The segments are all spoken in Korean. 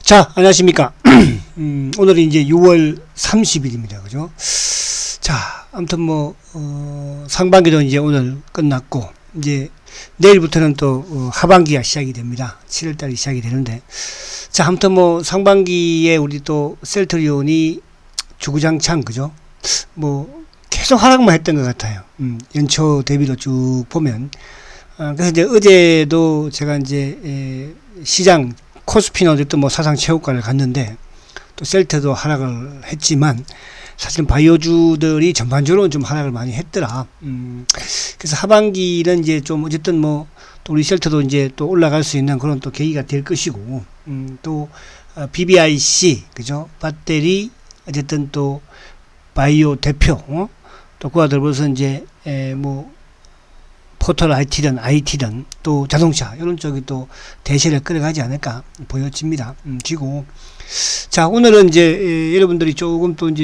자, 안녕하십니까. 오늘이 이제 6월 30일입니다. 그죠? 자, 아무튼 상반기도 이제 오늘 끝났고, 이제 내일부터는 또 하반기가 시작이 됩니다. 7월달이 시작이 되는데, 자, 아무튼 상반기에 우리 또 셀트리온이 주구장창, 그죠? 계속 하락만 했던 것 같아요. 연초 대비로 쭉 보면. 그래서 이제 어제도 제가 이제 시장 코스피나 어쨌든 사상 최고가를 갔는데 또 셀트도 하락을 했지만 사실 바이오주들이 전반적으로 좀 하락을 많이 했더라. 그래서 하반기는 이제 좀 어쨌든 또 우리 셀트도 이제 또 올라갈 수 있는 그런 또 계기가 될 것이고, 또 BBIC 그죠? 배터리 어쨌든 또 바이오 대표, 또 그와 더불어서 이제 포털 IT든 또 자동차 이런 쪽이 또 대세를 끌어가지 않을까 보여집니다. 지고 자, 오늘은 이제 여러분들이 조금 또 이제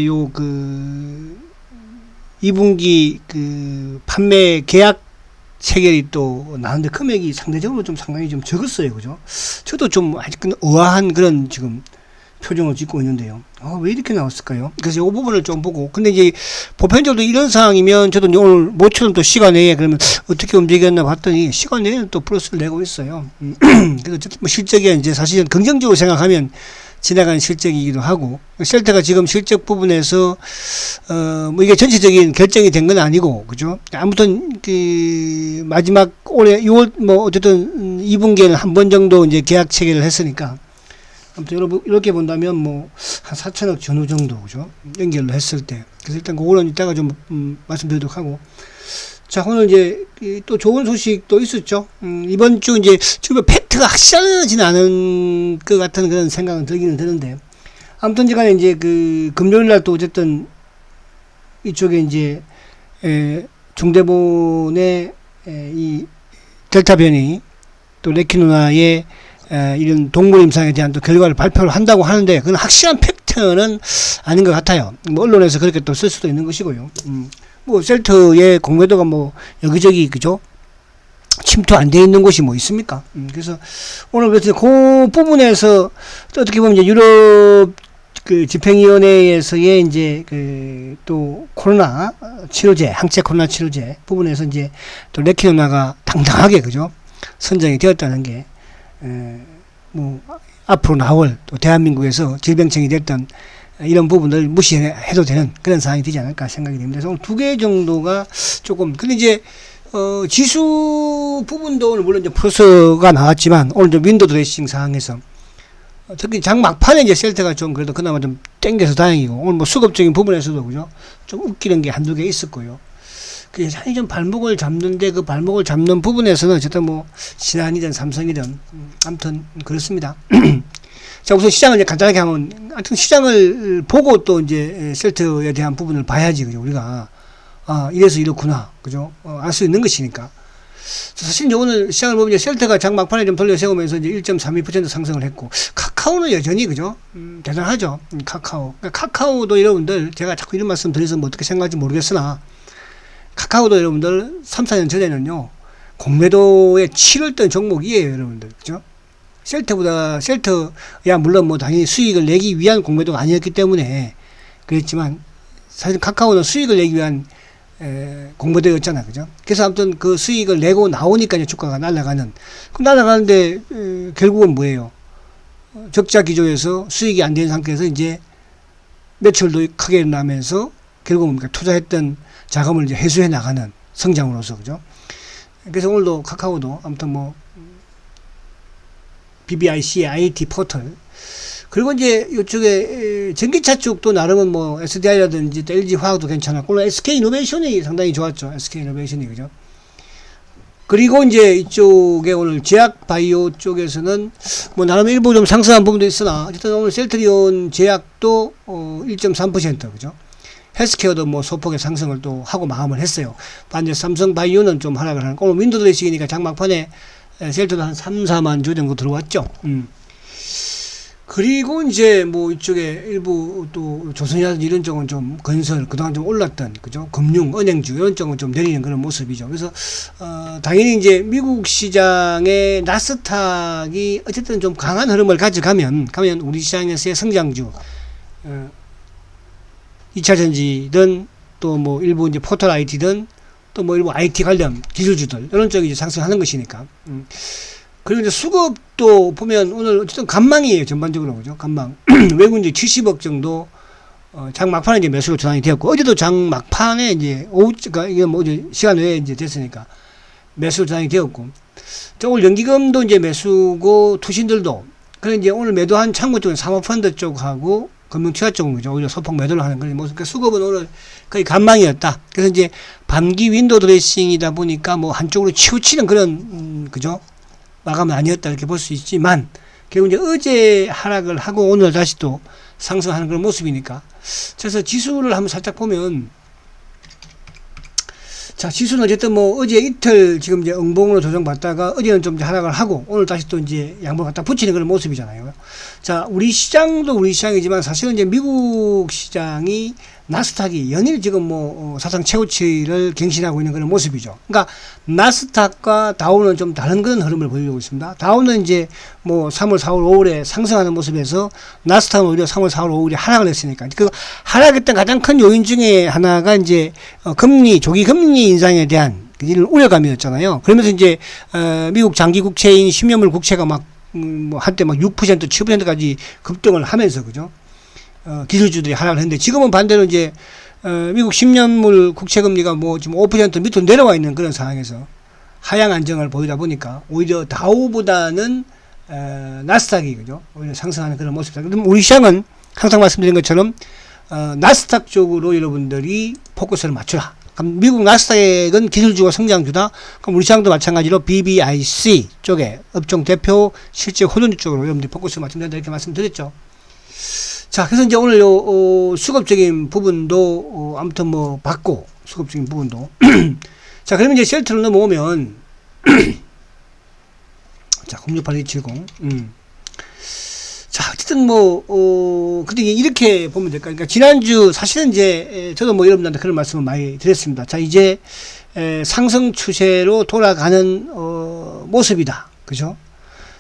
2분기 판매 계약 체결이 또 나왔는데 금액이 상대적으로 좀 상당히 좀 적었어요. 그죠? 저도 좀 아직은 의아한 그런 지금 표정을 짓고 있는데요. 왜 이렇게 나왔을까요? 그래서 이 부분을 좀 보고, 근데 이제 보편적으로 이런 상황이면 저도 오늘 모처럼 또 시간 내에 그러면 어떻게 움직였나 봤더니 시간 내에는 또 플러스를 내고 있어요. 그래서 어쨌든 실적이 이제 사실은 긍정적으로 생각하면 지나가는 실적이기도 하고, 셀트가 지금 실적 부분에서 이게 전체적인 결정이 된 건 아니고, 그죠? 아무튼 마지막 올해 6월 어쨌든 2분기에는 한 번 정도 이제 계약 체결을 했으니까. 아무튼 여러분 이렇게 본다면 한 4천억 전후 정도, 그죠? 연결을 했을 때. 그래서 일단 그거는 이따가 좀 말씀드리도록 하고. 자, 오늘 이제 또 좋은 소식도 있었죠. 이번 주 이제 주변 팩트가 확실하지는 않은 것 같은 그런 생각은 들기는 드는데, 아무튼 간에 이제 금요일 날 또 어쨌든 이쪽에 이제 중대본의 이 델타 변이 또 레키누나의 이런 동물 임상에 대한 또 결과를 발표를 한다고 하는데, 그건 확실한 팩트는 아닌 것 같아요. 언론에서 그렇게 또 쓸 수도 있는 것이고요. 셀트의 공매도가 여기저기, 그죠? 침투 안 돼 있는 곳이 있습니까? 그래서 오늘 그래서 그 부분에서 또 어떻게 보면 이제 유럽 집행위원회에서의 이제 또 코로나 치료제, 항체 코로나 치료제 부분에서 이제 또 레키누나가 당당하게, 그죠? 선정이 되었다는 게 앞으로 나올 또 대한민국에서 질병청이 됐던 이런 부분을 무시해도 되는 그런 상황이 되지 않을까 생각이 됩니다. 그래서 오늘 두 개 정도가 조금, 근데 이제 지수 부분도 오늘 물론 이제 플러스가 나왔지만 오늘 좀 윈도우 드레싱 상황에서 특히 장 막판에 이제 셀트가 좀 그래도 그나마 좀 땡겨서 다행이고, 오늘 수급적인 부분에서도, 그죠? 좀 웃기는 게 한두 개 있었고요. 사실 좀 발목을 잡는데 그 발목을 잡는 부분에서는 어쨌든 신한이든 삼성이든 아무튼 그렇습니다. 자, 우선 시장을 이제 간단하게 하면, 하여튼 시장을 보고 또 이제 셀트에 대한 부분을 봐야지, 그죠? 우리가 이래서 이렇구나, 그죠? 알 수 있는 것이니까. 사실 이제 오늘 시장을 보면 이제 셀트가 장 막판에 좀 돌려 세우면서 이제 1.32% 상승을 했고, 카카오는 여전히, 그죠? 대단하죠. 카카오도 여러분들 제가 자꾸 이런 말씀 드려서 어떻게 생각할지 모르겠으나, 카카오도 여러분들 3, 4년 전에는요, 공매도에 치를 던 종목이에요, 여러분들. 그죠? 셀트야, 물론 당연히 수익을 내기 위한 공매도가 아니었기 때문에 그랬지만, 사실 카카오는 수익을 내기 위한 공매도였잖아. 그죠? 그래서 아무튼 그 수익을 내고 나오니까 이제 주가가 날아가는, 날아가는데, 결국은 뭐예요? 적자 기조에서 수익이 안 된 상태에서 이제 매출도 크게 일어나면서 결국은 투자했던 자금을 이제 회수해 나가는 성장으로서, 그죠? 그래서 오늘도 카카오도 아무튼 BBIC IT 포털, 그리고 이제 이쪽에 전기차 쪽도 나름은 SDI라든지 또 LG 화학도 괜찮았고, 오늘 SK 이노베이션이 상당히 좋았죠. SK 이노베이션이, 그죠? 그리고 이제 이쪽에 오늘 제약 바이오 쪽에서는 나름 일부 좀 상승한 부분도 있으나, 어쨌든 오늘 셀트리온 제약도 1.3%, 그죠? 헬스케어도 소폭의 상승을 또 하고 마감을 했어요. 반대 삼성 바이오는 좀 하락을 하는, 오늘 윈도우 드레싱이니까 장막판에 셀트도 한 3, 4만 주 정도 들어왔죠. 그리고 이제 뭐 이쪽에 일부 또 조선이라든지 이런 쪽은 좀 건설 그동안 좀 올랐던 그죠 금융 은행주 이런 쪽은 좀 내리는 그런 모습이죠. 그래서 당연히 이제 미국 시장의 나스닥이 어쨌든 좀 강한 흐름을 가져가면 우리 시장에서의 성장주 2차 전지든 또 뭐 일부 이제 포털 IT든 또 뭐 일부 IT 관련 기술주들 이런 쪽이 이제 상승하는 것이니까. 그리고 이제 수급도 보면 오늘 어쨌든 간망이에요. 전반적으로. 그죠? 간망. 외국 이제 70억 정도, 장 막판에 이제 매수로 전환이 되었고, 어제도 장 막판에 이제 그러니까 이게 뭐 이제 시간 외에 이제 됐으니까 매수로 전환이 되었고, 오늘 연기금도 이제 매수고, 투신들도. 그래 이제 오늘 매도한 창구 쪽은 사모펀드 쪽하고, 금융투자 쪽은 그죠? 오히려 소폭 매도를 하는 그런 모습. 그러니까 수급은 오늘 거의 간망이었다. 그래서 이제 반기 윈도우 드레싱이다 보니까 뭐 한쪽으로 치우치는 그런, 그죠? 마감은 아니었다 이렇게 볼 수 있지만 결국 이제 어제 하락을 하고 오늘 다시 또 상승하는 그런 모습이니까 그래서 지수를 한번 살짝 보면 자 지수는 어쨌든 뭐 어제 이틀 지금 이제 응봉으로 조정받다가 어제는 좀 이제 하락을 하고 오늘 다시 또 이제 양봉을 갖다 붙이는 그런 모습이잖아요. 자 우리 시장도 우리 시장이지만 사실은 이제 미국 시장이 나스닥이 연일 지금 뭐 사상 최고치를 갱신하고 있는 그런 모습이죠. 그러니까 나스닥과 다우는 좀 다른 그런 흐름을 보이고 있습니다. 다우는 이제 뭐 3월, 4월, 5월에 상승하는 모습에서 나스닥은 오히려 3월, 4월, 5월에 하락을 했으니까 그 하락했던 가장 큰 요인 중에 하나가 이제 금리 조기 금리 인상에 대한 이런 우려감이었잖아요. 그러면서 이제 미국 장기 국채인 10년물 국채가 막 뭐 한때 막 6%, 7%까지 급등을 하면서 그죠? 기술주들이 하락을 했는데 지금은 반대로 이제 미국 10년물 국채금리가 뭐 지금 5% 밑으로 내려와 있는 그런 상황에서 하향 안정을 보이다 보니까 오히려 다우보다는 나스닥이 그죠? 오히려 상승하는 그런 모습이다. 그럼 우리 시장은 항상 말씀드린 것처럼 나스닥 쪽으로 여러분들이 포커스를 맞추라. 그럼 미국 나스닥은 기술주와 성장주다. 그럼 우리 시장도 마찬가지로 BBIC 쪽에 업종 대표 실제 호전주 쪽으로 여러분들이 포커스를 맞추면 된다 이렇게 말씀드렸죠. 자, 그래서 이제 오늘 요 수급적인 부분도 아무튼 뭐 봤고 수급적인 부분도 자, 그러면 이제 셀트로 넘어오면 자, 068270 자, 어쨌든 근데 이렇게 보면 될까요? 그러니까 지난주 사실은 이제 저도 뭐 여러분들한테 그런 말씀을 많이 드렸습니다. 자, 이제 상승 추세로 돌아가는 모습이다. 그죠?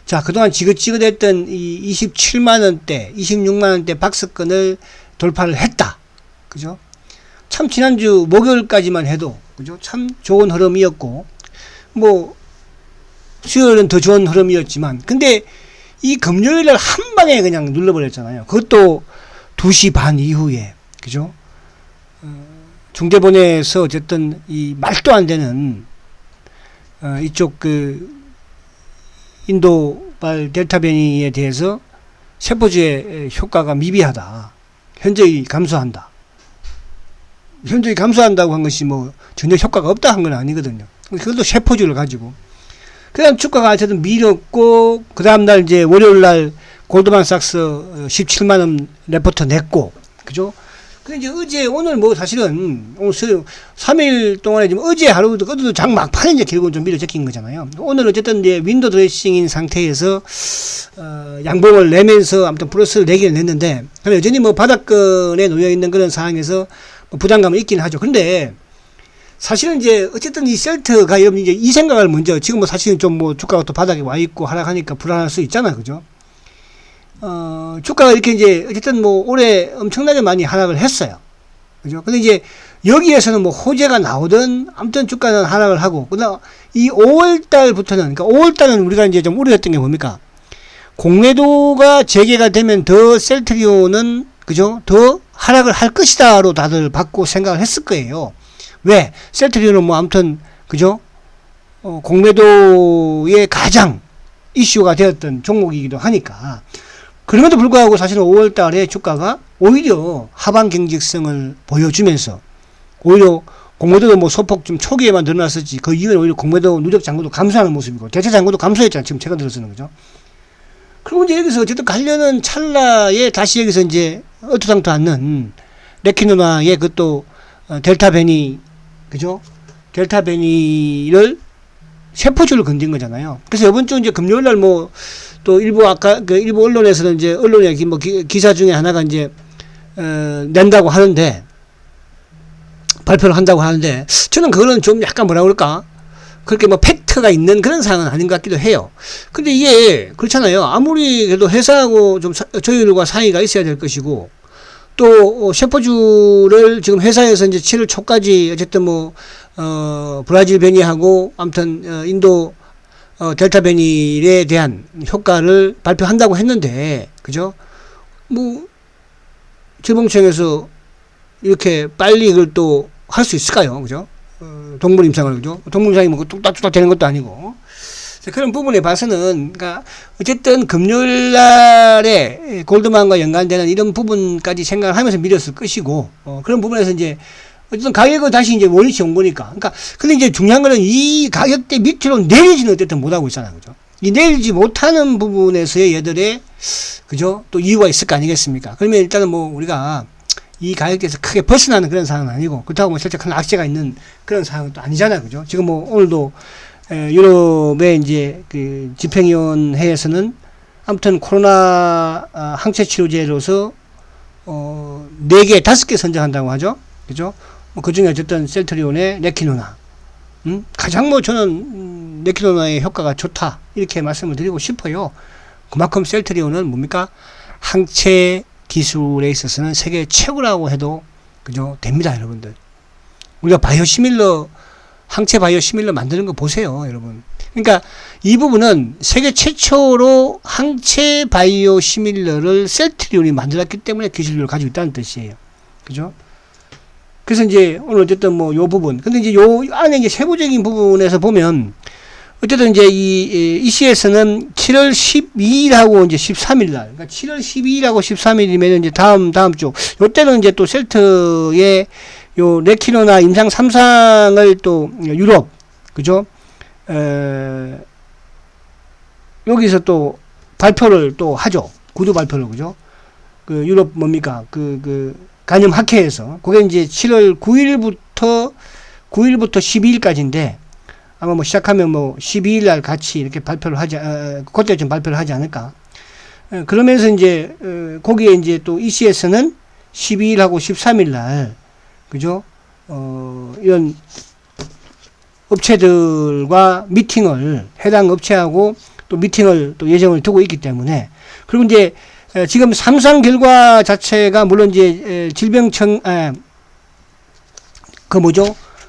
자, 그동안 지긋지긋했던 이 27만원대, 26만원대 박스권을 돌파를 했다. 그죠? 참 지난주 목요일까지만 해도, 그죠? 참 좋은 흐름이었고, 뭐, 수요일은 더 좋은 흐름이었지만, 근데 이 금요일날 한 방에 그냥 눌러버렸잖아요. 그것도 2시 반 이후에, 그죠? 중대본에서 어쨌든 이 말도 안 되는, 이쪽 인도발 델타 변이에 대해서 세포주의 효과가 미비하다. 현저히 감소한다. 현저히 감소한다고 한 것이 뭐 전혀 효과가 없다 한 건 아니거든요. 그것도 세포주를 가지고. 그 다음 주가가 어쨌든 밀었고, 그 다음날 이제 월요일날 골드만삭스 17만원 레포트 냈고, 그죠? 근데 이제 어제, 오늘 뭐 사실은, 오늘 3일 동안에 지금 어제 하루도 그것도 장 막판에 이제 결국은 좀 밀어제낀 거잖아요. 오늘 어쨌든 이제 윈도우 드레싱인 상태에서, 양봉을 내면서 아무튼 플러스를 내기는 냈는데, 여전히 뭐 바닥권에 놓여있는 그런 상황에서 뭐 부담감은 있긴 하죠. 근데, 사실은 이제 어쨌든 이 셀트가 여러분 이제 이 생각을 먼저 지금 뭐 사실은 좀 뭐 주가가 또 바닥에 와 있고 하락하니까 불안할 수 있잖아. 그죠? 주가가 이렇게 이제 어쨌든 뭐 올해 엄청나게 많이 하락을 했어요. 그죠? 근데 이제 여기에서는 뭐 호재가 나오든 아무튼 주가는 하락을 하고 그다음 이 5월 달부터는 그러니까 5월 달은 우리가 이제 좀 우려했던 게 뭡니까? 공매도가 재개가 되면 더 셀트리온은 그죠? 더 하락을 할 것이다로 다들 받고 생각을 했을 거예요. 왜? 셀트리온은 뭐 아무튼 그죠? 공매도의 가장 이슈가 되었던 종목이기도 하니까. 그럼에도 불구하고 사실은 5월 달에 주가가 오히려 하방 경직성을 보여주면서 오히려 공매도도 뭐 소폭 좀 초기에만 늘어났었지 그 이후에 오히려 공매도 누적 잔고도 감소하는 모습이고 대체 잔고도 감소했잖아요. 지금 최근 들어서는 그죠? 그리고 이제 여기서 어쨌든 가려는 찰나에 다시 여기서 이제 어투상투 않는 레키누나의 그것도 델타 변이 그죠? 델타 변이를 세포주를 건든 거잖아요. 그래서 이번 주 이제 금요일 날 뭐 또 일부 아까 그 일부 언론에서는 이제 언론의 뭐 기사 중에 하나가 이제 낸다고 하는데 발표를 한다고 하는데 저는 그거는 좀 약간 뭐라 그럴까? 그렇게 뭐 팩트가 있는 그런 사항은 아닌 것 같기도 해요. 근데 이게 그렇잖아요. 아무리 그래도 회사하고 좀 저희들과 사이가 있어야 될 것이고 또 셰퍼주를 지금 회사에서 이제 7월 초까지 어쨌든 뭐 브라질 변이하고 아무튼 인도 델타 변이에 대한 효과를 발표한다고 했는데 그죠? 뭐 질병청에서 이렇게 빨리 이걸 또 할 수 있을까요? 그죠? 동물 임상을 그죠? 동물 임상이 뭐 뚝딱뚝딱 되는 것도 아니고 그런 부분에 봐서는 그러니까 어쨌든 금요일 날에 골드만과 연관되는 이런 부분까지 생각을 하면서 미뤘을 것이고 그런 부분에서 이제 어쨌든 가격은 다시 이제 원위치 온 거니까 그러니까 근데 이제 중요한 거는 이 가격대 밑으로 내리지는 어쨌든 못하고 있잖아요. 그죠? 이 내리지 못하는 부분에서의 얘들의 그죠? 또 이유가 있을 거 아니겠습니까? 그러면 일단은 뭐 우리가 이 가격대에서 크게 벗어나는 그런 상황은 아니고 그렇다고 뭐 실제 큰 악재가 있는 그런 상황은 또 아니잖아요. 그죠? 지금 뭐 오늘도 유럽의 이제 그 집행위원회에서는 아무튼 코로나 항체 치료제로서 4개, 5개 선정한다고 하죠. 그죠? 뭐 그 중에 어쨌든 셀트리온의 레키노나. 가장 뭐 저는 레키노나의 효과가 좋다. 이렇게 말씀을 드리고 싶어요. 그만큼 셀트리온은 뭡니까? 항체 기술에 있어서는 세계 최고라고 해도 그죠? 됩니다, 여러분들. 우리가 바이오시밀러 항체 바이오시밀러 만드는 거 보세요, 여러분. 그러니까 이 부분은 세계 최초로 항체 바이오시밀러를 셀트리온이 만들었기 때문에 기술력을 가지고 있다는 뜻이에요. 그죠? 그래서 이제 오늘 어쨌든 뭐 요 부분. 근데 이제 요 안에 이제 세부적인 부분에서 보면 어쨌든 이제 이 시에서는 7월 12일하고 이제 13일 날, 그러니까 7월 12일하고 13일이면 이제 다음 주, 요때는 이제 또 셀트의 요 레키노나 임상 3상을 또 유럽, 그죠? 여기서 또 발표를 또 하죠. 구두 발표를, 그죠? 그 유럽 뭡니까? 그 간염 학회에서. 그게 이제 7월 9일부터 12일까지인데, 아마 뭐 시작하면 뭐 12일 날 같이 이렇게 발표를 그때쯤 발표를 하지 않을까. 그러면서 이제, 거기에 이제 또 EC에서는 12일하고 13일 날, 그죠? 이런 업체들과 미팅을, 해당 업체하고 또 미팅을 또 예정을 두고 있기 때문에, 그리고 이제, 지금 3상 결과 자체가 물론 이제, 질병청,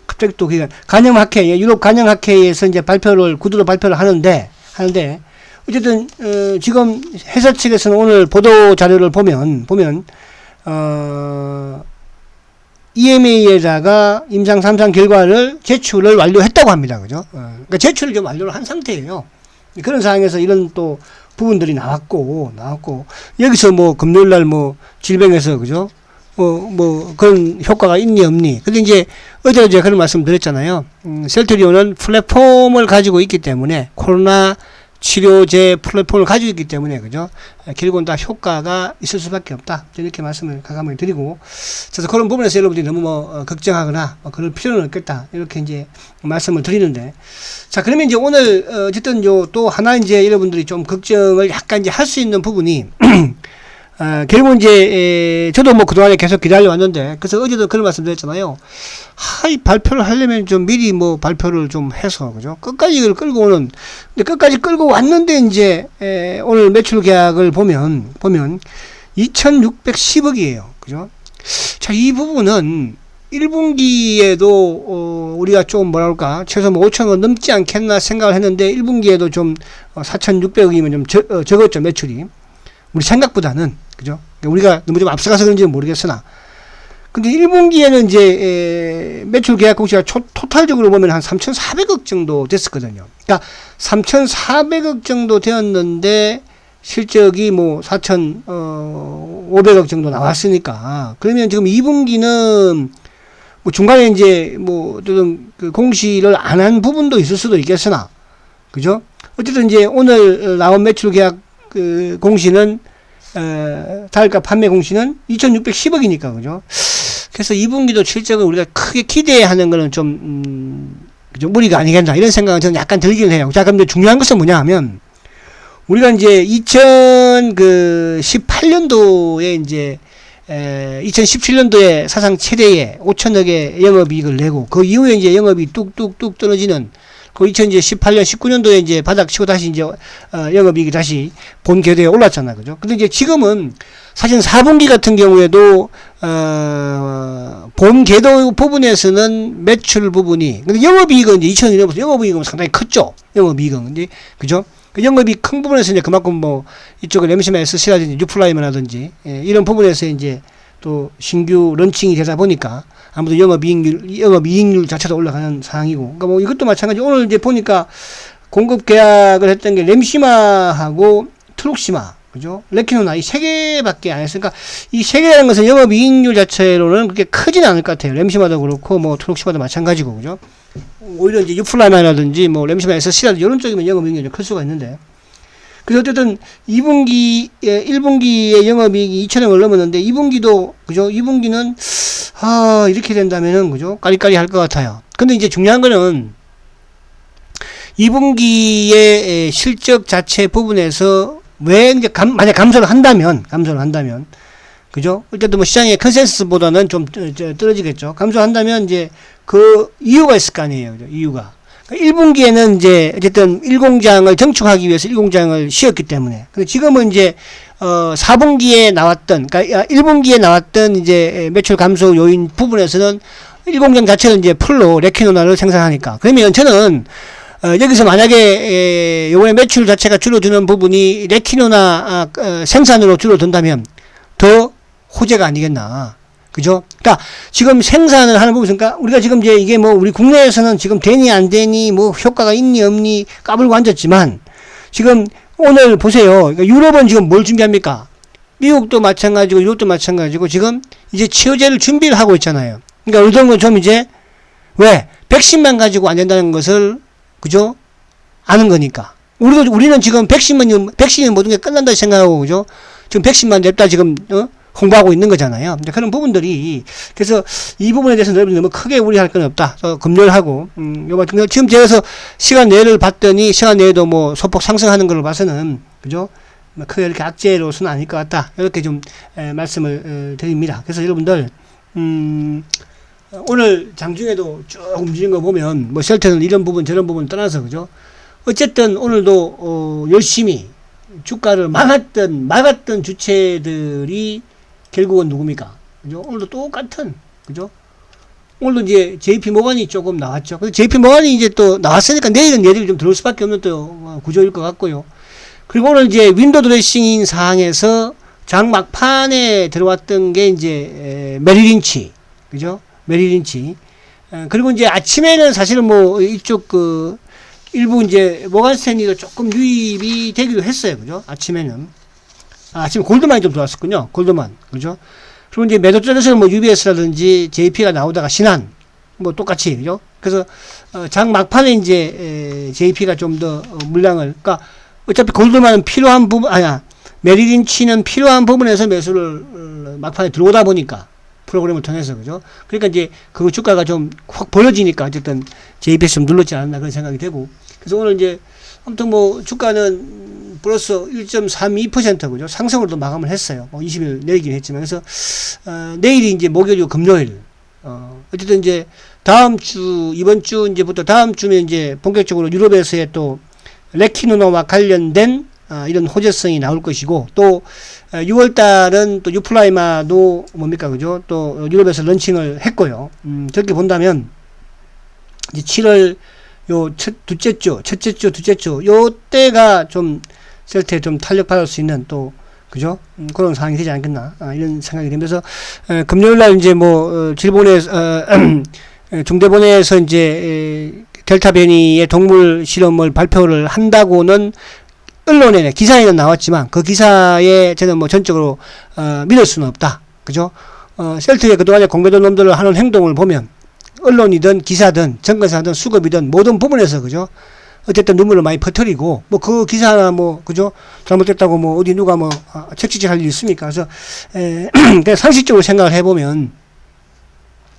갑자기 또 간염학회, 유럽 간염학회에서 이제 구두로 발표를 하는데, 어쨌든, 지금 회사 측에서는 오늘 보도 자료를 보면, EMA에다가 임상 3상 결과를 제출을 완료했다고 합니다. 그죠? 그러니까 제출을 좀 완료를 한 상태예요. 그런 상황에서 이런 또 부분들이 나왔고, 여기서 뭐 금요일 날 뭐 질병에서, 그죠? 뭐 그런 효과가 있니 없니. 근데 이제 어제 제가 그런 말씀 드렸잖아요. 셀트리온은 플랫폼을 가지고 있기 때문에 코로나 치료제 플랫폼을 가지고 있기 때문에 그죠? 결국은 다 효과가 있을 수밖에 없다. 이렇게 말씀을 과감하게 드리고, 그래서 그런 부분에서 여러분들이 너무 뭐 걱정하거나 그럴 필요는 없겠다. 이렇게 이제 말씀을 드리는데, 자 그러면 이제 오늘 어쨌든 또 하나 이제 여러분들이 좀 걱정을 약간 이제 할 수 있는 부분이 결국은 이제 저도 뭐 그동안에 계속 기다려 왔는데, 그래서 어제도 그런 말씀 드렸잖아요. 이 발표를 하려면 좀 미리 뭐 발표를 좀 해서, 그죠? 끝까지 이걸 끌고 오는, 근데 끝까지 끌고 왔는데 이제 오늘 매출 계약을 보면 2610억이에요. 그죠? 자, 이 부분은 1분기에도 우리가 좀 뭐라 그럴까, 최소 뭐 5천억 넘지 않겠나 생각을 했는데 1분기에도 좀 4600억이면 좀 적었죠, 매출이. 우리 생각보다는, 그죠? 우리가 너무 좀 앞서가서 그런지는 모르겠으나. 근데 1분기에는 이제, 매출 계약 공시가 토탈적으로 보면 한 3,400억 정도 됐었거든요. 그러니까 3,400억 정도 되었는데, 실적이 뭐 4,500억 정도 나왔으니까. 그러면 지금 2분기는 뭐 중간에 이제 뭐 어떤 그 공시를 안 한 부분도 있을 수도 있겠으나, 그죠? 어쨌든 이제 오늘 나온 매출 계약 그 공시는 달가 판매 공시는 2,610억이니까 그죠? 그래서 2분기도 실적을 우리가 크게 기대하는 거는 좀 그죠? 무리가 아니겠나 이런 생각은 저는 약간 들긴 해요. 자, 그런데 중요한 것은 뭐냐 하면 우리가 이제 2018년도에 이제 2017년도에 사상 최대의 5천억의 영업이익을 내고 그 이후에 이제 영업이 뚝뚝뚝 떨어지는 그 2018년 19년도에 이제 바닥 치고 다시 이제 영업이익이 다시 본 궤도에 올랐잖아요. 그죠? 근데 이제 지금은 사실 4분기 같은 경우에도 본 궤도 부분에서는 매출 부분이 근데 영업이익은 이제 2002년부터 영업이익은 상당히 컸죠. 영업이익은 근데 그죠? 그 영업이 큰 부분에서 이제 그만큼 뭐 이쪽에 램시마 SC라든지 뉴플라이머라든지 이런 부분에서 이제 또 신규 런칭이 되다 보니까 아무래도 영업이익률 자체도 올라가는 상황이고 그러니까 뭐 이것도 마찬가지 오늘 이제 보니까 공급 계약을 했던 게 램시마하고 트룩시마 그죠? 레키노나 이 세 개밖에 안 했으니까 이 세 개라는 것은 영업이익률 자체로는 그렇게 크지는 않을 것 같아요. 램시마도 그렇고 뭐 트룩시마도 마찬가지고 그죠? 오히려 이제 유플라이마라든지 뭐 램시마 SC라든지 이런 쪽이면 영업이익률이 클 수가 있는데 그래서 어쨌든 1분기에 영업이익이 2천억을 넘었는데 2분기도 그죠? 2분기는 이렇게 된다면은 그죠? 까리까리 할 것 같아요. 근데 이제 중요한 거는 2분기의 실적 자체 부분에서 왜 이제 만약 감소를 한다면 그죠? 어쨌든 뭐 시장의 컨센서스보다는 좀 떨어지겠죠. 감소한다면 이제 그 이유가 있을 거 아니에요. 그죠? 이유가. 1분기에는 이제 어쨌든 1공장을 증축하기 위해서 1공장을 쉬었기 때문에. 근데 지금은 이제 4분기에 나왔던 그러니까 1분기에 나왔던 이제 매출 감소 요인 부분에서는 1공장 자체는 이제 풀로 레키노나를 생산하니까. 그러면 저는 여기서 만약에 요번에 매출 자체가 줄어드는 부분이 레키노나 생산으로 줄어든다면 더 호재가 아니겠나. 그죠? 그러니까 지금 생산을 하는 부분, 그러니까 우리가 지금 이제 이게 뭐 우리 국내에서는 지금 되니 안 되니 뭐 효과가 있니 없니 까불고 앉았지만 지금 오늘 보세요. 그러니까 유럽은 지금 뭘 준비합니까? 미국도 마찬가지고 유럽도 마찬가지고 지금 이제 치료제를 준비를 하고 있잖아요. 그러니까 어떤 건 좀 이제 왜 백신만 가지고 안 된다는 것을 그죠? 아는 거니까. 우리는 지금 백신이 모든 게 끝난다 생각하고 그죠? 지금 백신만 냅다 지금 홍보하고 있는 거잖아요. 그런 부분들이 그래서 이 부분에 대해서 너무 크게 우려할 건 없다. 검열하고 지금 제가 시간 내를 봤더니 시간 내에도 뭐 소폭 상승하는 걸로 봐서는 그죠? 크게 이렇게 악재로서는 아닐 것 같다. 이렇게 좀 말씀을 드립니다. 그래서 여러분들 오늘 장중에도 쭉 움직이는 거 보면 뭐 셀트는 이런 부분 저런 부분 떠나서 그죠? 어쨌든 오늘도 열심히 주가를 막았던 주체들이 결국은 누굽니까? 그죠? 오늘도 똑같은, 그죠? 오늘도 이제 JP 모간이 조금 나왔죠. 그래서 JP 모간이 이제 또 나왔으니까 내일은 얘들이 좀 들어올 수밖에 없는 또 구조일 것 같고요. 그리고 오늘 이제 윈도 드레싱인 상황에서 장 막판에 들어왔던 게 이제 메리린치, 그죠? 메리린치. 그리고 이제 아침에는 사실은 뭐 이쪽 일부 이제 모간 스탠리도 조금 유입이 되기도 했어요. 그죠? 아침에는. 아침에 골드만이 좀 들어왔었군요. 골드만. 그죠? 그리고 이제 매도 쪽에서는 뭐 UBS라든지 JP가 나오다가 신한. 뭐 똑같이. 그죠? 그래서, 장 막판에 이제, JP가 좀 더 물량을, 그러니까 어차피 골드만은 필요한 부분, 메리린치는 필요한 부분에서 매수를 막판에 들어오다 보니까. 프로그램을 통해서, 그죠? 그러니까 이제 그 주가가 좀 확 벌어지니까 어쨌든 JP에서 좀 눌렀지 않았나 그런 생각이 되고. 그래서 오늘 이제 아무튼 뭐 주가는 플러스 1.32% 그죠? 상승으로도 마감을 했어요. 20일 내리긴 했지만. 그래서, 내일이 이제 목요일, 금요일. 어쨌든 이제 이번 주 이제부터 다음 주면 이제 본격적으로 유럽에서의 또 레키노나와 관련된 이런 호재성이 나올 것이고 또 6월달은 또 유플라이마도 뭡니까 그죠? 또 유럽에서 런칭을 했고요. 저렇게 본다면 이제 7월 첫째 주 요때가 좀 셀트에 좀 탄력받을 수 있는 또 그죠? 그런 상황이 되지 않겠나 이런 생각이 들면서 금요일날 이제 뭐 중대본에서 이제 델타 변이의 동물 실험을 발표를 한다고는 언론에 기사에는 나왔지만 그 기사에 저는 뭐 전적으로 믿을 수는 없다. 그죠? 셀트에 그동안에 공개된 놈들을 하는 행동을 보면 언론이든 기사든 정권사든 수급이든 모든 부분에서 그죠? 어쨌든 눈물을 많이 퍼뜨리고 뭐 그 기사나 뭐 그죠? 잘못됐다고 뭐 어디 누가 뭐 책찍질 할 일이 있습니까? 그래서 그냥 상식적으로 생각을 해보면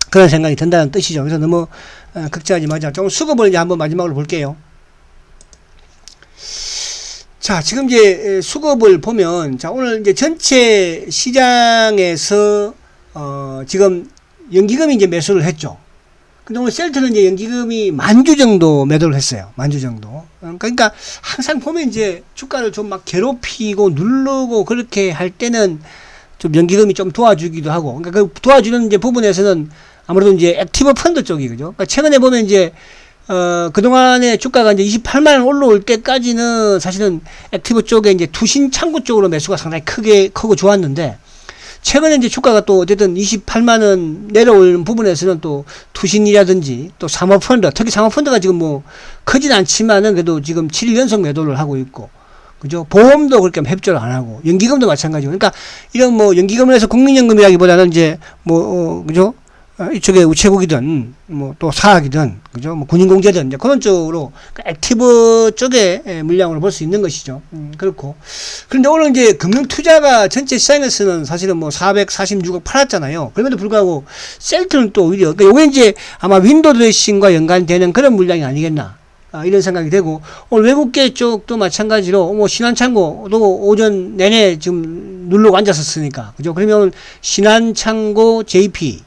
그런 생각이 든다는 뜻이죠. 그래서 너무 걱정하지 마자. 좀 수급을 이제 한번 마지막으로 볼게요. 자, 지금 이제 수급을 보면, 자, 오늘 이제 전체 시장에서 지금 연기금이 이제 매수를 했죠. 근데 오늘 셀트는 이제 연기금이 10,000주 정도 매도를 했어요. 10,000주 정도. 그러니까 항상 보면 이제 주가를 좀 막 괴롭히고 누르고 그렇게 할 때는 좀 연기금이 좀 도와주기도 하고, 그러니까 그 도와주는 이제 부분에서는 아무래도 이제 액티브 펀드 쪽이, 그죠? 그러니까 최근에 보면 이제 그동안에 주가가 이제 28만원 올라올 때까지는 사실은 액티브 쪽에 이제 투신 창구 쪽으로 매수가 상당히 크고 좋았는데, 최근에 이제 주가가 또 어쨌든 28만원 내려오는 부분에서는 또 투신이라든지 또 사모펀드, 특히 사모펀드가 지금 뭐 크진 않지만은 그래도 지금 7일 연속 매도를 하고 있고, 그죠? 보험도 그렇게 협조를 안 하고, 연기금도 마찬가지고. 그러니까 이런 뭐 연기금을 해서 국민연금이라기보다는 이제 뭐, 그죠? 이쪽에 우체국이든 뭐 또 사학이든, 그죠? 뭐 군인공제든 이제 그런 쪽으로 액티브 쪽에 물량으로 볼 수 있는 것이죠. 그렇고. 그런데 오늘 이제 금융투자가 전체 시장에서는 사실은 뭐 446억 팔았잖아요. 그럼에도 불구하고 셀트는 또 오히려, 그러니까 요게 이제 아마 윈도우 드레싱과 연관되는 그런 물량이 아니겠나. 이런 생각이 되고, 오늘 외국계 쪽도 마찬가지로 뭐 신한창고도 오전 내내 지금 누르고 앉았었으니까, 그죠? 그러면 신한창고 JP,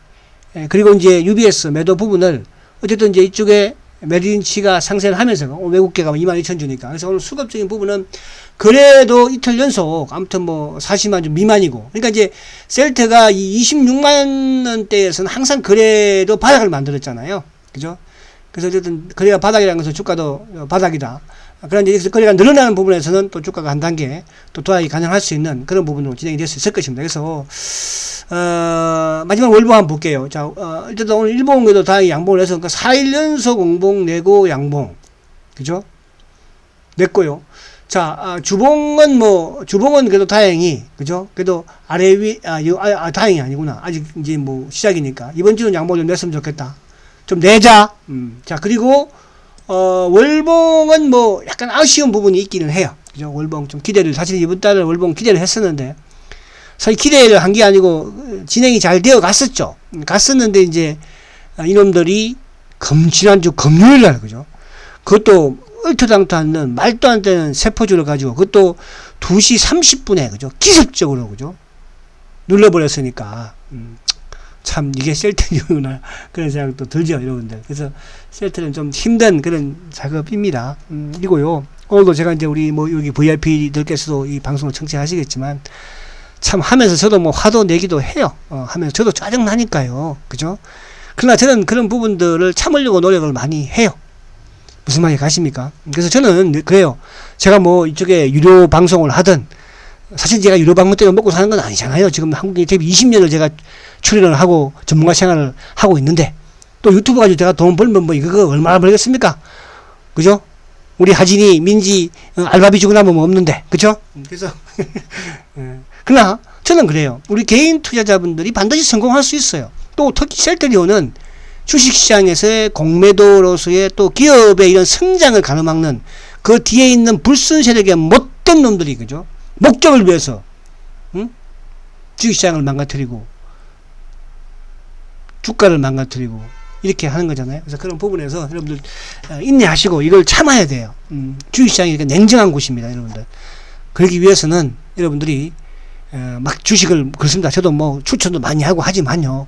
그리고 이제 UBS 매도 부분을 어쨌든 이제 이쪽에 메리린치가 상승을 하면서 외국계가 22,000주니까. 그래서 오늘 수급적인 부분은 그래도 이틀 연속 아무튼 뭐 40만 주 미만이고, 그러니까 이제 셀트가 이 26만 원대에서는 항상 그래도 바닥을 만들었잖아요. 그죠? 그래서 어쨌든 거래가 바닥이라는 것은 주가도 바닥이다. 그런데 여기서 거래가 늘어나는 부분에서는 또 주가가 한 단계 또 도약이 가능할 수 있는 그런 부분으로 진행이 될 수 있을 것입니다. 그래서 마지막 월봉 한번 볼게요. 자, 일단 오늘 일봉에도 다행히 양봉을 해서, 그러니까 4일 연속 응봉 내고 양봉, 그죠? 냈고요. 자, 주봉은 그래도 다행히, 그죠? 그래도 아래 위, 다행이 아니구나. 아직 이제 뭐 시작이니까. 이번 주는 양봉을 좀 냈으면 좋겠다. 좀 내자. 자, 그리고, 월봉은 뭐 약간 아쉬운 부분이 있기는 해요. 그죠? 월봉 좀 기대를, 사실 이번 달에 월봉 기대를 했었는데, 사실 기대를 한 게 아니고 진행이 잘 되어 갔었죠. 갔었는데 이제 이놈들이 지난주 금요일 날, 그죠? 그것도 얼토당토 않는 말도 안 되는 세포주를 가지고, 그것도 2시 30분에, 그죠? 기습적으로, 그죠? 눌러버렸으니까, 참 이게 셀트이구나 그런 생각도 들죠, 여러분들. 그래서 셀트는 좀 힘든 그런 작업입니다. 이고요. 오늘도 제가 이제 우리 뭐 여기 VIP들께서도 이 방송을 청취하시겠지만, 참 하면서 저도 뭐 화도 내기도 해요. 하면서 저도 짜증나니까요. 그죠? 그러나 저는 그런 부분들을 참으려고 노력을 많이 해요. 무슨 말이 가십니까? 그래서 저는 그래요. 제가 뭐 이쪽에 유료 방송을 하든, 사실 제가 유료 방송 때문에 먹고 사는 건 아니잖아요. 지금 한국인 TV 20년을 제가 출연을 하고 전문가 생활을 하고 있는데, 또 유튜브 가지고 제가 돈 벌면 뭐 이거 얼마나 벌겠습니까? 그죠? 우리 하진이, 민지, 알바비 주고 나면 뭐 없는데. 그죠? 그래서 그러나 저는 그래요. 우리 개인 투자자분들이 반드시 성공할 수 있어요. 또 특히 셀트리온은 주식시장에서의 공매도로서의 또 기업의 이런 성장을 가로막는 그 뒤에 있는 불순 세력의 못된 놈들이, 그죠? 목적을 위해서 주식시장을 망가뜨리고 주가를 망가뜨리고 이렇게 하는 거잖아요. 그래서 그런 부분에서 여러분들 인내하시고 이걸 참아야 돼요. 주식시장이 이렇게 냉정한 곳입니다, 여러분들. 그러기 위해서는 여러분들이 막 주식을, 그렇습니다. 저도 뭐 추천도 많이 하고 하지만요,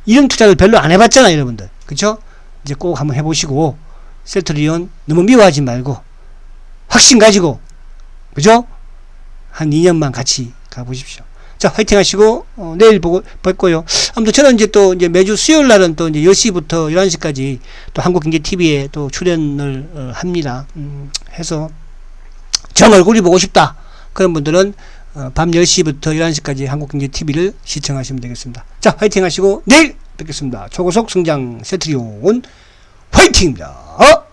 이런 투자를 별로 안 해봤잖아요, 여러분들. 그쵸? 이제 꼭 한번 해보시고, 셀트리온 너무 미워하지 말고 확신 가지고, 그죠? 한 2년만 같이 가보십시오. 자, 화이팅 하시고, 내일 뵙고요. 아무튼 저는 이제 또 이제 매주 수요일 날은 또 이제 10시부터 11시까지 또 한국경제TV에 또 출연을 합니다. 해서 정 얼굴이 보고 싶다, 그런 분들은 밤 10시부터 11시까지 한국경제TV를 시청하시면 되겠습니다. 자, 화이팅 하시고 내일 뵙겠습니다. 초고속 성장 셀트리온 화이팅입니다.